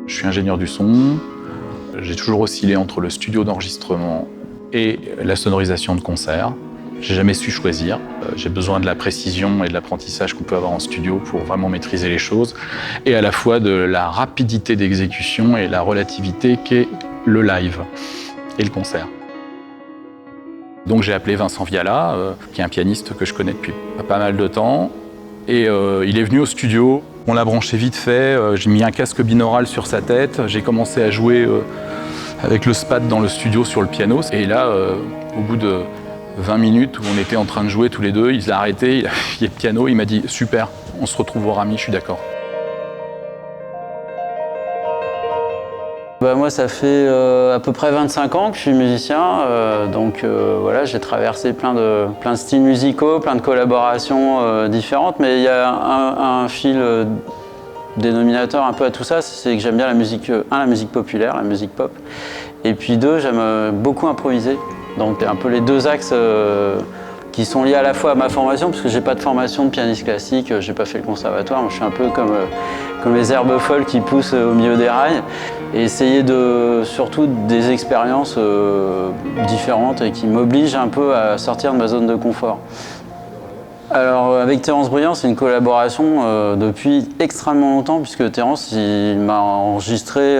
Je suis ingénieur du son. J'ai toujours oscillé entre le studio d'enregistrement et la sonorisation de concert. J'ai jamais su choisir. J'ai besoin de la précision et de l'apprentissage qu'on peut avoir en studio pour vraiment maîtriser les choses, et à la fois de la rapidité d'exécution et la relativité qu'est le live et le concert. Donc j'ai appelé Vincent Viala, qui est un pianiste que je connais depuis pas mal de temps, et il est venu au studio. On l'a branché vite fait, j'ai mis un casque binaural sur sa tête, j'ai commencé à jouer avec le SPAT dans le studio sur le piano, et là, au bout de 20 minutes où on était en train de jouer tous les deux, il a arrêté, il a fait le piano, il m'a dit « Super, on se retrouve au Rami, je suis d'accord ». Moi, ça fait à peu près 25 ans que je suis musicien, donc voilà, j'ai traversé plein de styles musicaux, plein de collaborations différentes, mais il y a un fil dénominateur un peu à tout ça, c'est que j'aime bien la musique, la musique populaire, la musique pop, et puis deux, j'aime beaucoup improviser. Donc un peu les deux axes qui sont liés à la fois à ma formation, parce que j'ai pas de formation de pianiste classique, j'ai pas fait le conservatoire, je suis un peu comme les herbes folles qui poussent au milieu des rails, et essayer surtout des expériences différentes et qui m'obligent un peu à sortir de ma zone de confort. Alors avec Terence Bruyant, c'est une collaboration depuis extrêmement longtemps, puisque Terence il m'a enregistré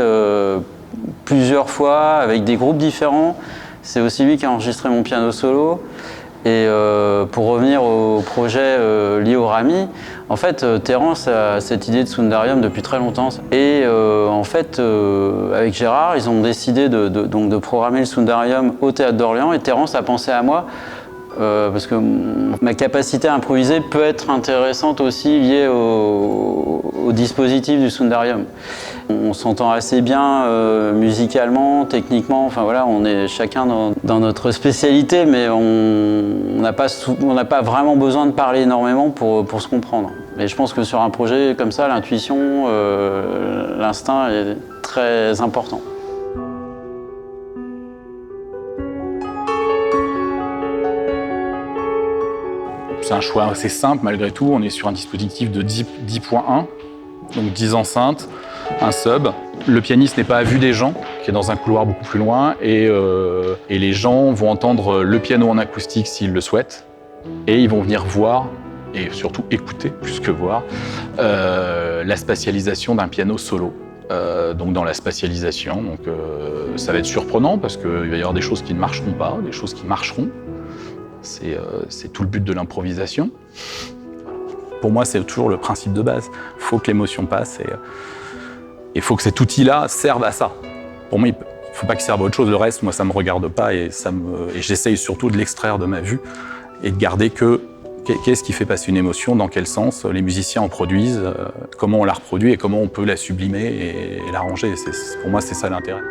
plusieurs fois avec des groupes différents. C'est aussi lui qui a enregistré mon piano solo. Et pour revenir au projet lié au Rami, en fait, Terence a cette idée de Sundarium depuis très longtemps. Et en fait, avec Gérard, ils ont décidé de programmer le Sundarium au Théâtre d'Orléans. Et Terence a pensé à moi, parce que ma capacité à improviser peut être intéressante aussi liée au dispositif du Sundarium. On s'entend assez bien musicalement, techniquement, enfin voilà, on est chacun dans notre spécialité, mais on n'a pas vraiment besoin de parler énormément pour se comprendre. Et je pense que sur un projet comme ça, l'intuition, l'instinct est très important. C'est un choix assez simple malgré tout. On est sur un dispositif de 10.1, donc 10 enceintes, un sub. Le pianiste n'est pas à vue des gens, qui est dans un couloir beaucoup plus loin, et les gens vont entendre le piano en acoustique s'ils le souhaitent, et ils vont venir voir, et surtout écouter plus que voir, la spatialisation d'un piano solo. Donc dans la spatialisation, ça va être surprenant parce qu'il va y avoir des choses qui ne marcheront pas, des choses qui marcheront. C'est tout le but de l'improvisation. Pour moi, c'est toujours le principe de base. Il faut que l'émotion passe et il faut que cet outil-là serve à ça. Pour moi, il ne faut pas qu'il serve à autre chose. Le reste, moi, ça ne me regarde pas et j'essaye surtout de l'extraire de ma vue et de garder qu'est-ce qui fait passer une émotion, dans quel sens les musiciens en produisent, comment on la reproduit et comment on peut la sublimer et l'arranger. Pour moi, c'est ça l'intérêt.